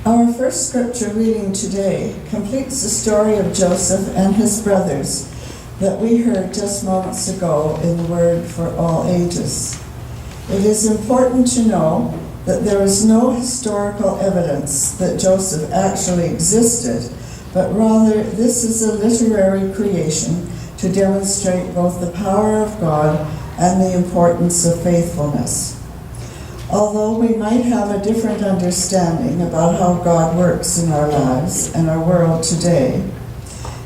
Our first scripture reading today completes the story of Joseph and his brothers that we heard just moments ago in the Word for All Ages. It is important to know that there is no historical evidence that Joseph actually existed, but rather this is a literary creation to demonstrate both the power of God and the importance of faithfulness. Although we might have a different understanding about how God works in our lives and our world today,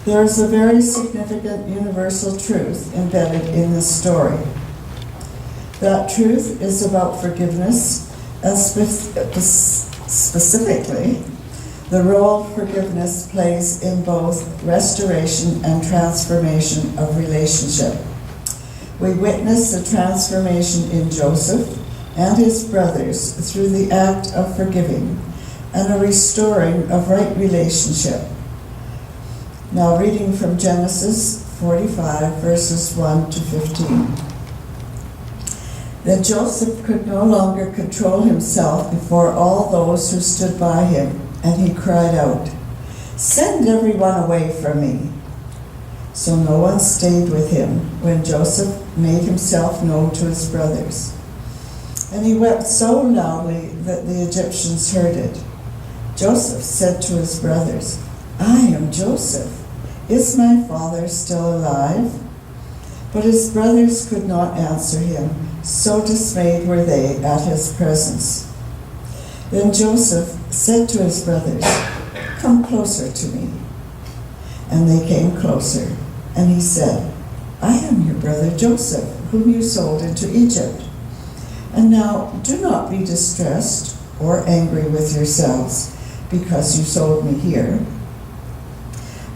there is a very significant universal truth embedded in this story. That truth is about forgiveness, and specifically, the role forgiveness plays in both restoration and transformation of relationship. We witness the transformation in Joseph and his brothers through the act of forgiving and a restoring of right relationship. Now reading from Genesis 45, verses 1 to 15. Then Joseph could no longer control himself before all those who stood by him, and he cried out, "Send everyone away from me." So no one stayed with him when Joseph made himself known to his brothers. And he wept so loudly that the Egyptians heard it. Joseph said to his brothers, "I am Joseph. Is my father still alive?" But his brothers could not answer him, so dismayed were they at his presence. Then Joseph said to his brothers, "Come closer to me." And they came closer, and he said, "I am your brother Joseph, whom you sold into Egypt. And now do not be distressed or angry with yourselves because you sold me here.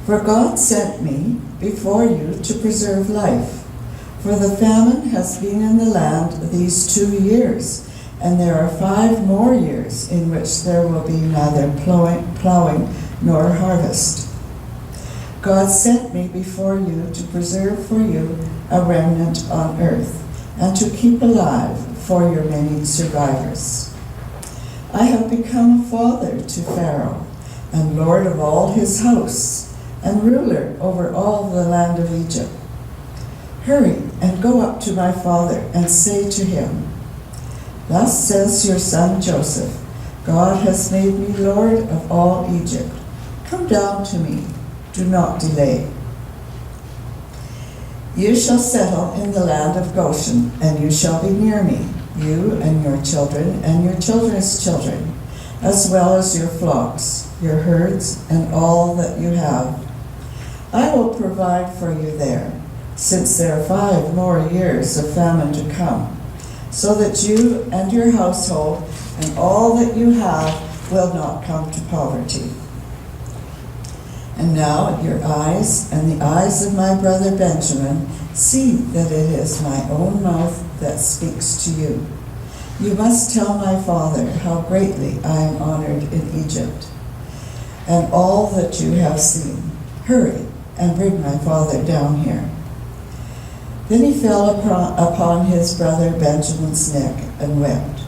For God sent me before you to preserve life. For the famine has been in the land these 2 years, and there are 5 more years in which there will be neither plowing nor harvest. God sent me before you to preserve for you a remnant on earth, and to keep alive for your many survivors. I have become a father to Pharaoh, and lord of all his house, and ruler over all the land of Egypt. Hurry and go up to my father and say to him, 'Thus says your son Joseph, God has made me lord of all Egypt. Come down to me, do not delay. You shall settle in the land of Goshen, and you shall be near me, you and your children and your children's children, as well as your flocks, your herds, and all that you have. I will provide for you there, since there are 5 more years of famine to come, so that you and your household and all that you have will not come to poverty. And now your eyes and the eyes of my brother Benjamin see that it is my own mouth that speaks to you. You must tell my father how greatly I am honored in Egypt, and all that you have seen. Hurry and bring my father down here." Then he fell upon his brother Benjamin's neck and wept,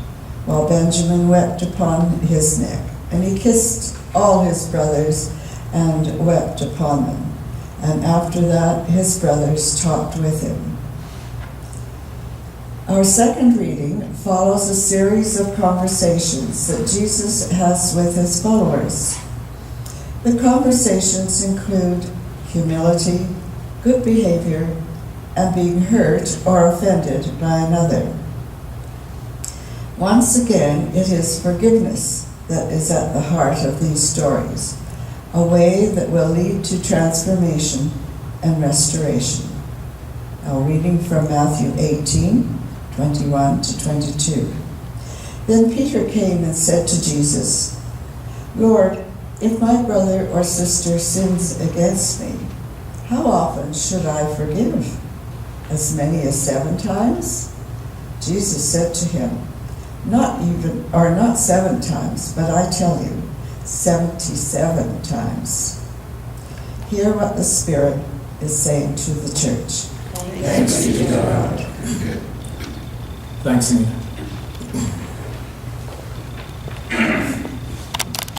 while Benjamin wept upon his neck. And he kissed all his brothers and wept upon them. And after that his brothers talked with him. Our second reading follows a series of conversations that Jesus has with his followers. The conversations include humility, good behavior, and being hurt or offended by another. Once again, it is forgiveness that is at the heart of these stories, a way that will lead to transformation and restoration. Now, reading from Matthew 18, 21 to 22. Then Peter came and said to Jesus, "Lord, if my brother or sister sins against me, how often should I forgive? As many as 7 times?" Jesus said to him, not 7 times, but I tell you, 77 times. Hear what the Spirit is saying to the church. Thanks be to God. Thanks, Anita.